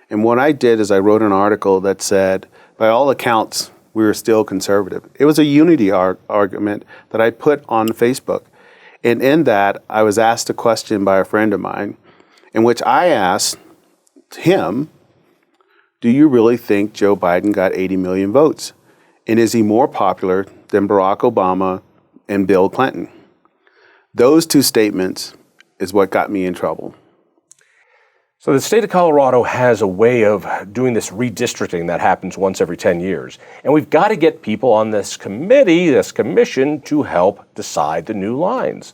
And what I did is I wrote an article that said, by all accounts, we were still conservative. It was a unity argument that I put on Facebook. And in that, I was asked a question by a friend of mine in which I asked him, do you really think Joe Biden got 80 million votes? And is he more popular than Barack Obama and Bill Clinton? Those two statements is what got me in trouble. So the state of Colorado has a way of doing this redistricting that happens once every 10 years. And we've got to get people on this committee, this commission, to help decide the new lines.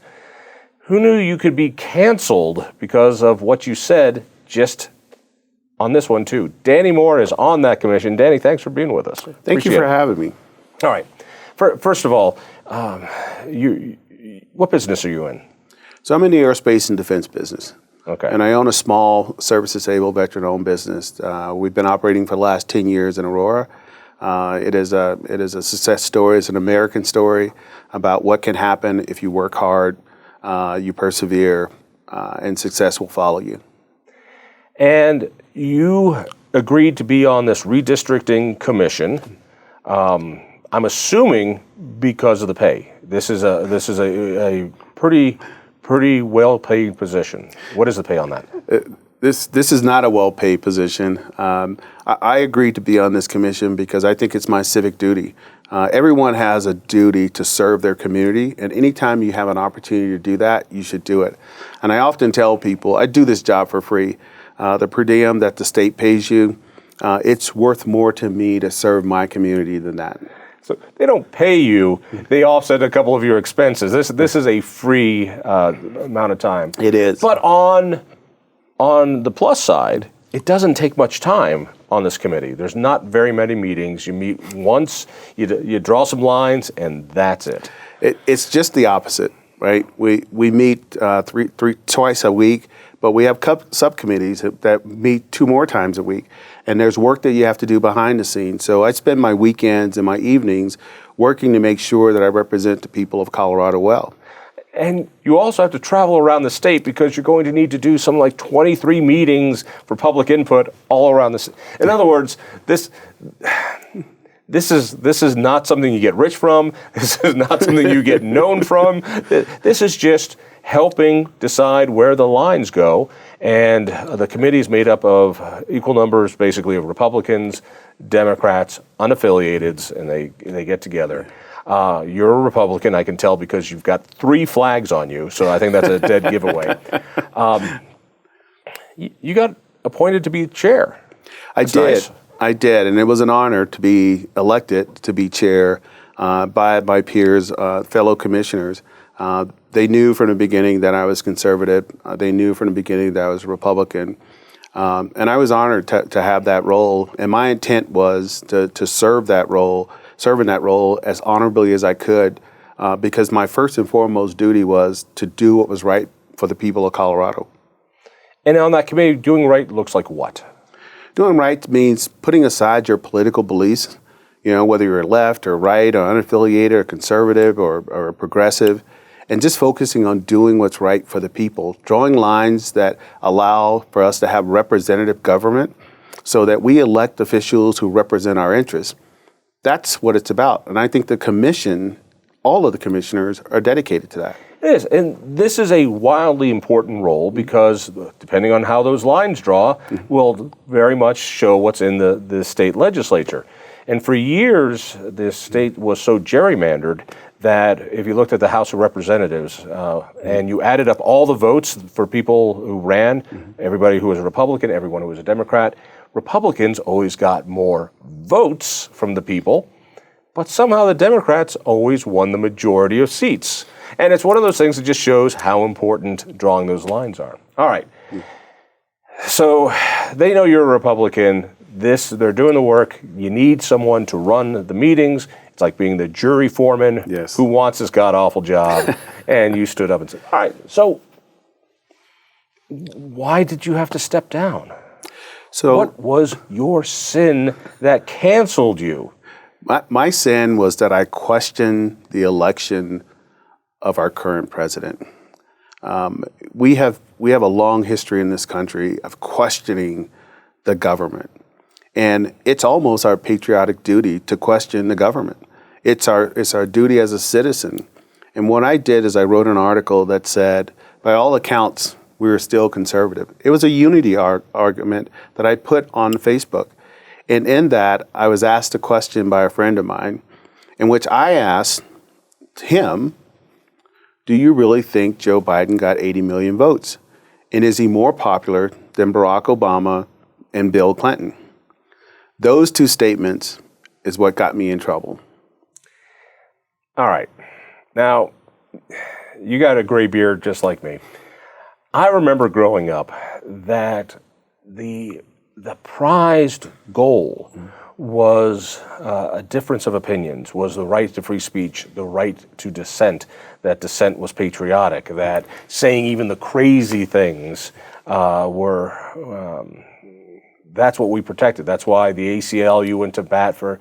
Who knew you could be canceled because of what you said just on this one, too? Danny Moore is on that commission. Danny, thanks for being with us. Thank you for having me. All right. First of all, what business are you in? So I'm in the aerospace and defense business. Okay. And I own a small service-disabled veteran-owned business. We've been operating for the last 10 years in Aurora. It is a success story. It's an American story about what can happen if you work hard, you persevere, and success will follow you. And you agreed to be on this redistricting commission. I'm assuming because of the pay. This is a pretty well-paid position. What is the pay on that? This is not a well-paid position. I agreed to be on this commission because I think it's my civic duty. Everyone has a duty to serve their community, and anytime you have an opportunity to do that, you should do it. And I often tell people, I do this job for free. The per diem that the state pays you, it's worth more to me to serve my community than that. So they don't pay you; they offset a couple of your expenses. This is a free amount of time. It is. But on the plus side, it doesn't take much time on this committee. There's not very many meetings. You meet once, you draw some lines, and that's it. It's just the opposite, right? We meet twice a week, but we have subcommittees that meet 2 more times a week. And there's work that you have to do behind the scenes. So I spend my weekends and my evenings working to make sure that I represent the people of Colorado well. And you also have to travel around the state because you're going to need to do something like 23 meetings for public input all around the state. In other words, this is not something you get rich from. This is not something you get known from. This is just helping decide where the lines go. And the committee is made up of equal numbers, basically, of Republicans, Democrats, unaffiliateds, and they get together. You're a Republican, I can tell, because you've got 3 flags on you, so I think that's a dead giveaway. You got appointed to be chair. I did, and it was an honor to be elected to be chair by my peers, fellow commissioners. They knew from the beginning that I was conservative. They knew from the beginning that I was Republican. And I was honored to have that role. And my intent was to serve in that role as honorably as I could, because my first and foremost duty was to do what was right for the people of Colorado. And on that committee, doing right looks like what? Doing right means putting aside your political beliefs, whether you're left or right or unaffiliated or conservative or progressive, and just focusing on doing what's right for the people, drawing lines that allow for us to have representative government so that we elect officials who represent our interests. That's what it's about. And I think the commission, all of the commissioners, are dedicated to that. It is. And this is a wildly important role because depending on how those lines draw will very much show what's in the state legislature. And for years, this state was so gerrymandered that if you looked at the House of Representatives and you added up all the votes for people who ran, everybody who was a Republican, everyone who was a Democrat, Republicans always got more votes from the people, but somehow the Democrats always won the majority of seats. And it's one of those things that just shows how important drawing those lines are. All right. So they know you're a Republican. They're doing the work. You need someone to run the meetings. It's like being the jury foreman. Yes. Who wants this god-awful job. And you stood up and said, all right, so why did you have to step down? So what was your sin that canceled you? My sin was that I questioned the election of our current president. We have a long history in this country of questioning the government. And it's almost our patriotic duty to question the government. It's our duty as a citizen. And what I did is I wrote an article that said, by all accounts, we were still conservative. It was a unity argument that I put on Facebook. And in that, I was asked a question by a friend of mine, in which I asked him, do you really think Joe Biden got 80 million votes? And is he more popular than Barack Obama and Bill Clinton? Those two statements is what got me in trouble. All right. Now, you got a gray beard just like me. I remember growing up that the prized goal was a difference of opinions, was the right to free speech, the right to dissent, that dissent was patriotic, that saying even the crazy things that's what we protected. That's why the ACLU went to bat for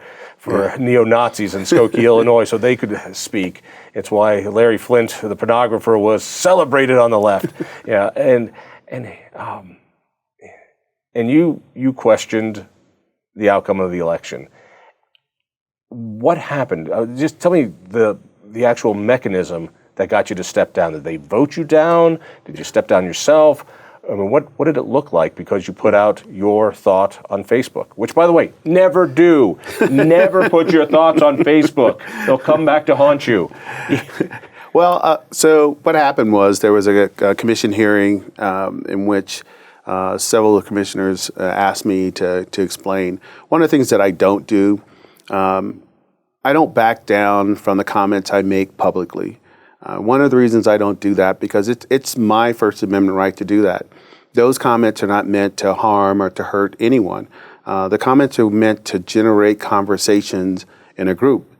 neo-Nazis in Skokie, Illinois, so they could speak. It's why Larry Flint, the pornographer, was celebrated on the left. Yeah, and you questioned the outcome of the election. What happened? Just tell me the actual mechanism that got you to step down. Did they vote you down? Did you step down yourself? I mean, what did it look like? Because you put out your thought on Facebook, which, by the way, never do. Never put your thoughts on Facebook. They'll come back to haunt you. Well, so what happened was there was a commission hearing in which several of the commissioners asked me to explain. One of the things that I don't do, I don't back down from the comments I make publicly. One of the reasons I don't do that, because it's my First Amendment right to do that. Those comments are not meant to harm or to hurt anyone. The comments are meant to generate conversations in a group.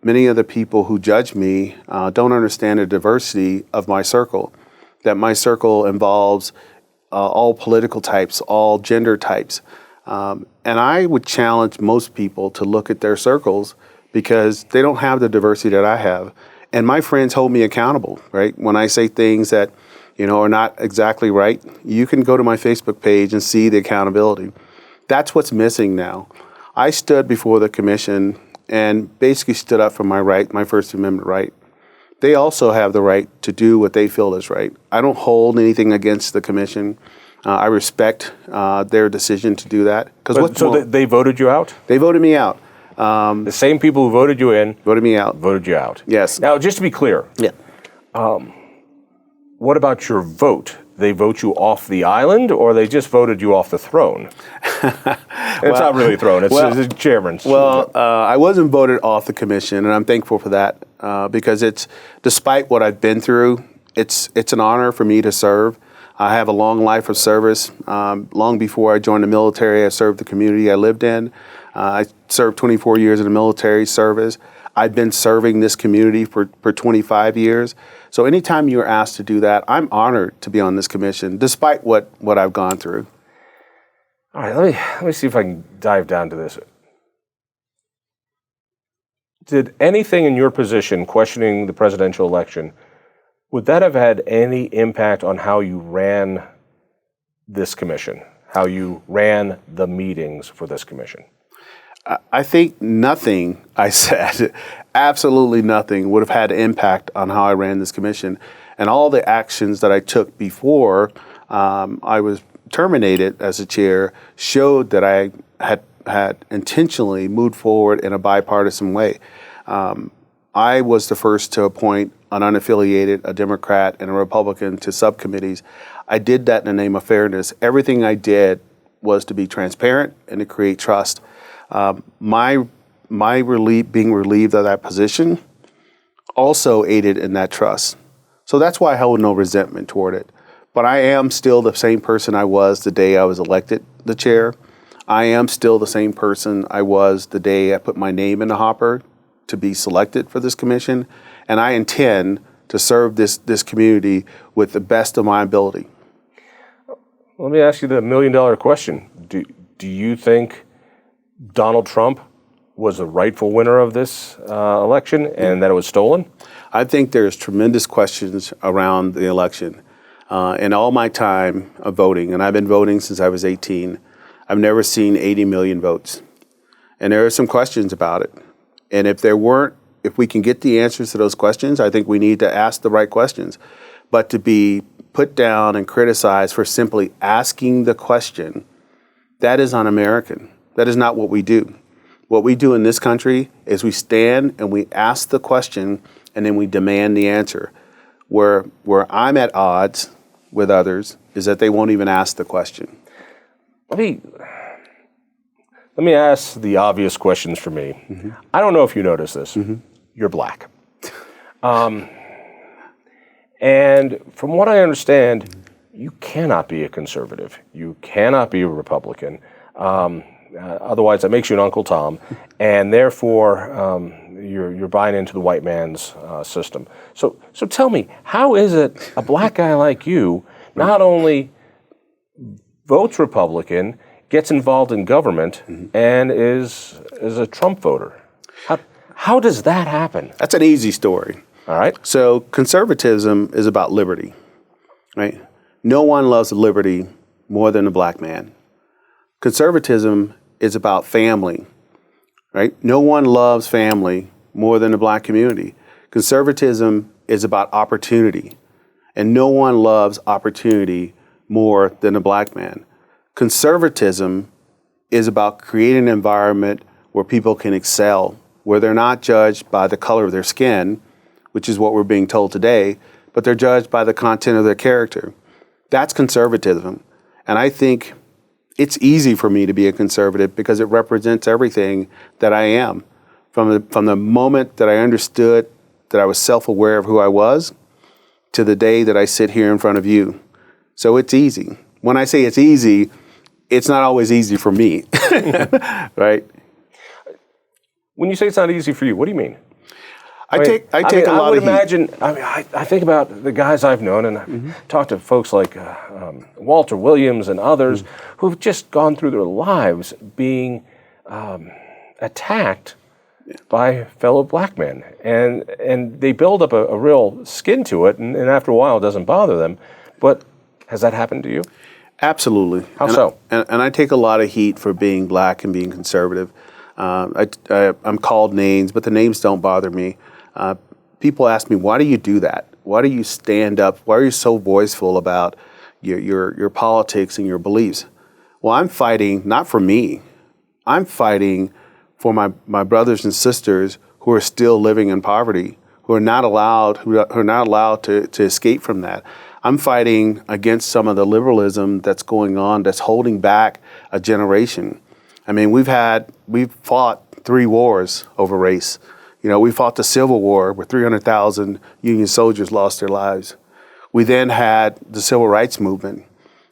Many of the people who judge me don't understand the diversity of my circle, that my circle involves all political types, all gender types. And I would challenge most people to look at their circles because they don't have the diversity that I have. And my friends hold me accountable, right? When I say things that, are not exactly right, you can go to my Facebook page and see the accountability. That's what's missing now. I stood before the commission and basically stood up for my right, my First Amendment right. They also have the right to do what they feel is right. I don't hold anything against the commission. I respect their decision to do that. They voted you out? They voted me out. The same people who voted you in voted me out. Voted you out. Yes. Now, just to be clear, what about your vote? They vote you off the island, or they just voted you off the throne? It's not really a throne. It's the chairman's. Well, I wasn't voted off the commission, and I'm thankful for that because despite what I've been through, it's an honor for me to serve. I have a long life of service. Long before I joined the military, I served the community I lived in. I served 24 years in the military service. I've been serving this community for 25 years. So anytime you're asked to do that, I'm honored to be on this commission, despite what I've gone through. All right, let me see if I can dive down to this. Did anything in your position, questioning the presidential election, would that have had any impact on how you ran this commission, how you ran the meetings for this commission? I think nothing I said, absolutely nothing, would have had had on how I ran this commission. And all the actions that I took before I was terminated as a chair showed that I had intentionally moved forward in a bipartisan way. I was the first to appoint an unaffiliated, a Democrat, and a Republican to subcommittees. I did that in the name of fairness. Everything I did was to be transparent and to create trust. My being relieved of that position also aided in that trust. So that's why I hold no resentment toward it. But I am still the same person I was the day I was elected the chair. I am still the same person I was the day I put my name in the hopper to be selected for this commission. And I intend to serve this community with the best of my ability. Let me ask you the $1 million question. Do you think Donald Trump was the rightful winner of this election and that it was stolen? I think there's tremendous questions around the election. In all my time of voting, and I've been voting since I was 18, I've never seen 80 million votes. And there are some questions about it. And if we can get the answers to those questions, I think we need to ask the right questions. But to be put down and criticized for simply asking the question, that is un-American. That is not what we do. What we do in this country is we stand and we ask the question and then we demand the answer. Where I'm at odds with others is that they won't even ask the question. Let me ask the obvious questions for me. Mm-hmm. I don't know if you notice this. Mm-hmm. You're black. And from what I understand, you cannot be a conservative. You cannot be a Republican. Otherwise, that makes you an Uncle Tom. And therefore, you're buying into the white man's system. So tell me, how is it a black guy like you not only votes Republican, gets involved in government, and is a Trump voter? How does that happen? That's an easy story. All right. So conservatism is about liberty, right? No one loves liberty more than a black man. Conservatism is about family, right? No one loves family more than the black community. Conservatism is about opportunity, and no one loves opportunity more than a black man. Conservatism is about creating an environment where people can excel, where they're not judged by the color of their skin, which is what we're being told today, but they're judged by the content of their character. That's conservatism. And I think it's easy for me to be a conservative because it represents everything that I am. From the moment that I understood that I was self-aware of who I was to the day that I sit here in front of you. So it's easy. When I say it's easy, it's not always easy for me, right? When you say it's not easy for you, what do you mean? I take a lot of heat. I would imagine, I think about the guys I've known, and I've talked to folks like Walter Williams and others who've just gone through their lives being attacked by fellow black men. And they build up a real skin to it, and after a while it doesn't bother them. But has that happened to you? Absolutely. How so? And I take a lot of heat for being black and being conservative. I'm called names, but the names don't bother me. People ask me, why do you do that? Why do you stand up? Why are you so voiceful about your politics and your beliefs? Well, I'm fighting not for me. I'm fighting for my brothers and sisters who are still living in poverty, who are not allowed to escape from that. I'm fighting against some of the liberalism that's going on, that's holding back a generation. I mean, we've fought 3 wars over race. You know, we fought the Civil War where 300,000 Union soldiers lost their lives. We then had the Civil Rights Movement,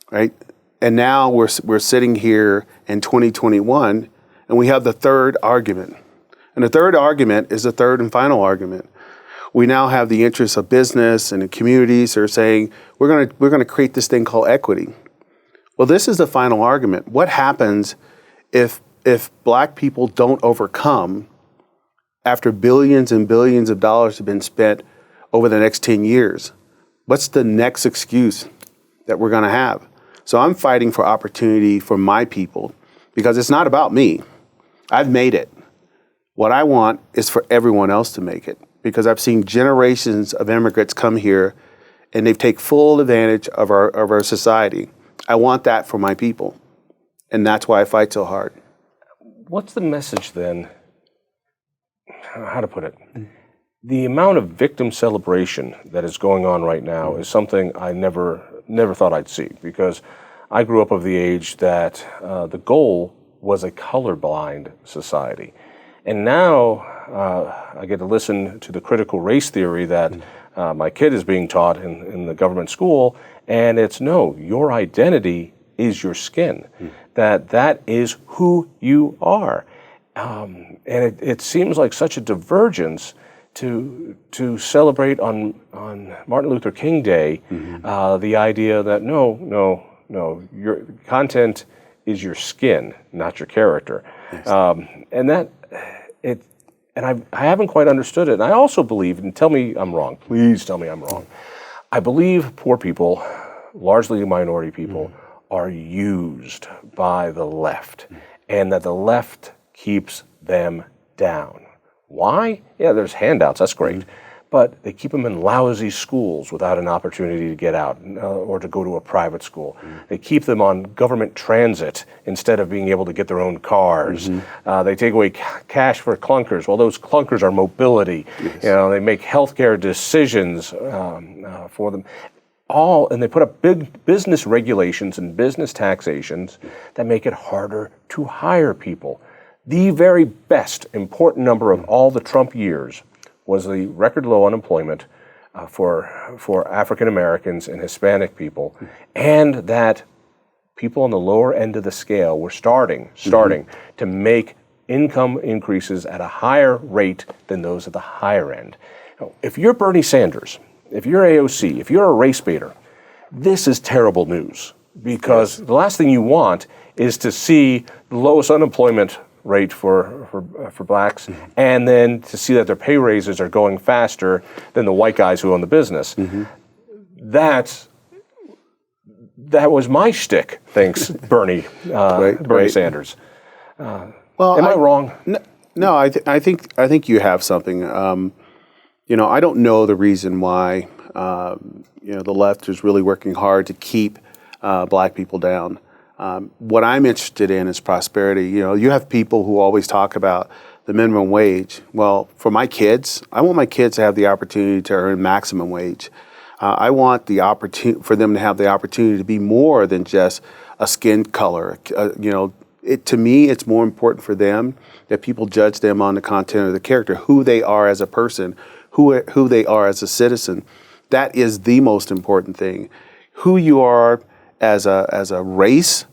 right? And now we're sitting here in 2021, and we have the third argument. And the third argument is the third and final argument. We now have the interests of business and the communities that are saying, we're going to create this thing called equity. Well, this is the final argument. What happens if black people don't overcome after billions and billions of dollars have been spent over the next 10 years? What's the next excuse that we're going to have? So I'm fighting for opportunity for my people because it's not about me. I've made it. What I want is for everyone else to make it because I've seen generations of immigrants come here and they've taken full advantage of our society. I want that for my people. And that's why I fight so hard. What's the message then? How to put it? The amount of victim celebration that is going on right now is something I never thought I'd see because I grew up of the age that the goal was a colorblind society. And now I get to listen to the critical race theory that my kid is being taught in the government school, and it's no, your identity is your skin, that is who you are. And it seems like such a divergence to celebrate on Martin Luther King Day the idea that no, your content is your skin, not your character. Yes. And I haven't quite understood it. And I also believe, and tell me I'm wrong, please tell me I'm wrong. I believe poor people, largely minority people, are used by the left, and that the left keeps them down. Why? Yeah, there's handouts, that's great. But they keep them in lousy schools without an opportunity to get out or to go to a private school. They keep them on government transit instead of being able to get their own cars. They take away cash for clunkers. Well, those clunkers are mobility. Yes. They make healthcare decisions for them. And they put up big business regulations and business taxations that make it harder to hire people. The very best important number of all the Trump years was the record low unemployment for African Americans and Hispanic people, and that people on the lower end of the scale were starting to make income increases at a higher rate than those at the higher end. If you're Bernie Sanders, if you're AOC, if you're a race baiter, this is terrible news, because the last thing you want is to see the lowest unemployment rate for blacks, and then to see that their pay raises are going faster than the white guys who own the business. That was my shtick. Thanks, Bernie Sanders. Well, am I wrong? No, I think you have something. I don't know the reason why the left is really working hard to keep black people down. What I'm interested in is prosperity. You have people who always talk about the minimum wage. Well, for my kids, I want my kids to have the opportunity to earn maximum wage. I want the opportunity for them to have the opportunity to be more than just a skin color. To me, it's more important for them that people judge them on the content of the character, who they are as a person, who they are as a citizen. That is the most important thing. Who you are as a race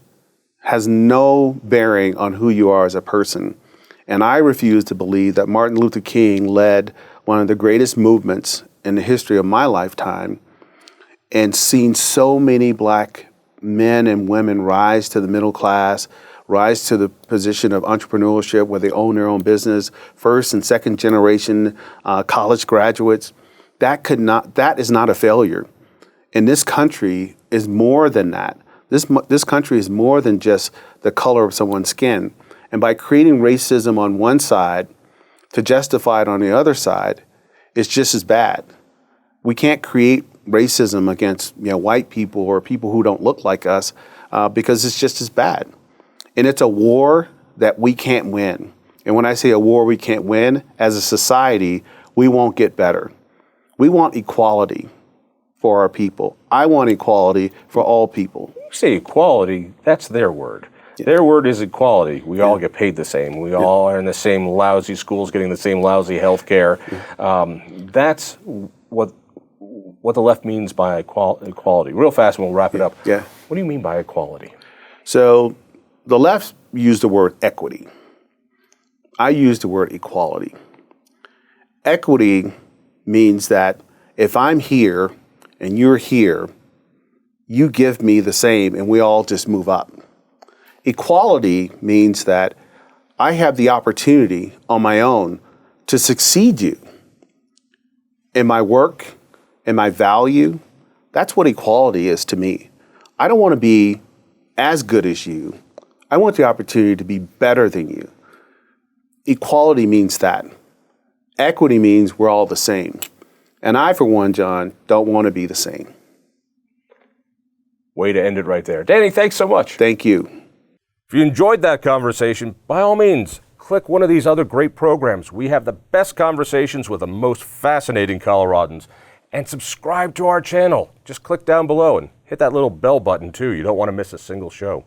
has no bearing on who you are as a person. And I refuse to believe that Martin Luther King led one of the greatest movements in the history of my lifetime and seen so many black men and women rise to the middle class, rise to the position of entrepreneurship where they own their own business, first and second generation college graduates. That is not a failure. And this country is more than that. This country is more than just the color of someone's skin. And by creating racism on one side to justify it on the other side, it's just as bad. We can't create racism against white people or people who don't look like us because it's just as bad. And it's a war that we can't win. And when I say a war we can't win, as a society, we won't get better. We want equality for our people. I want equality for all people. You say equality, that's their word. Yeah. Their word is equality. We all get paid the same. We all are in the same lousy schools, getting the same lousy health care. That's what the left means by equality. Real fast, and we'll wrap it up. Yeah. What do you mean by equality? So the left used the word equity. I use the word equality. Equity means that if I'm here and you're here, you give me the same and we all just move up. Equality means that I have the opportunity on my own to succeed you in my work, in my value. That's what equality is to me. I don't want to be as good as you. I want the opportunity to be better than you. Equality means that. Equity means we're all the same. And I, for one, John, don't want to be the same. Way to end it right there. Danny, thanks so much. Thank you. If you enjoyed that conversation, by all means, click one of these other great programs. We have the best conversations with the most fascinating Coloradans. And subscribe to our channel. Just click down below and hit that little bell button too. You don't want to miss a single show.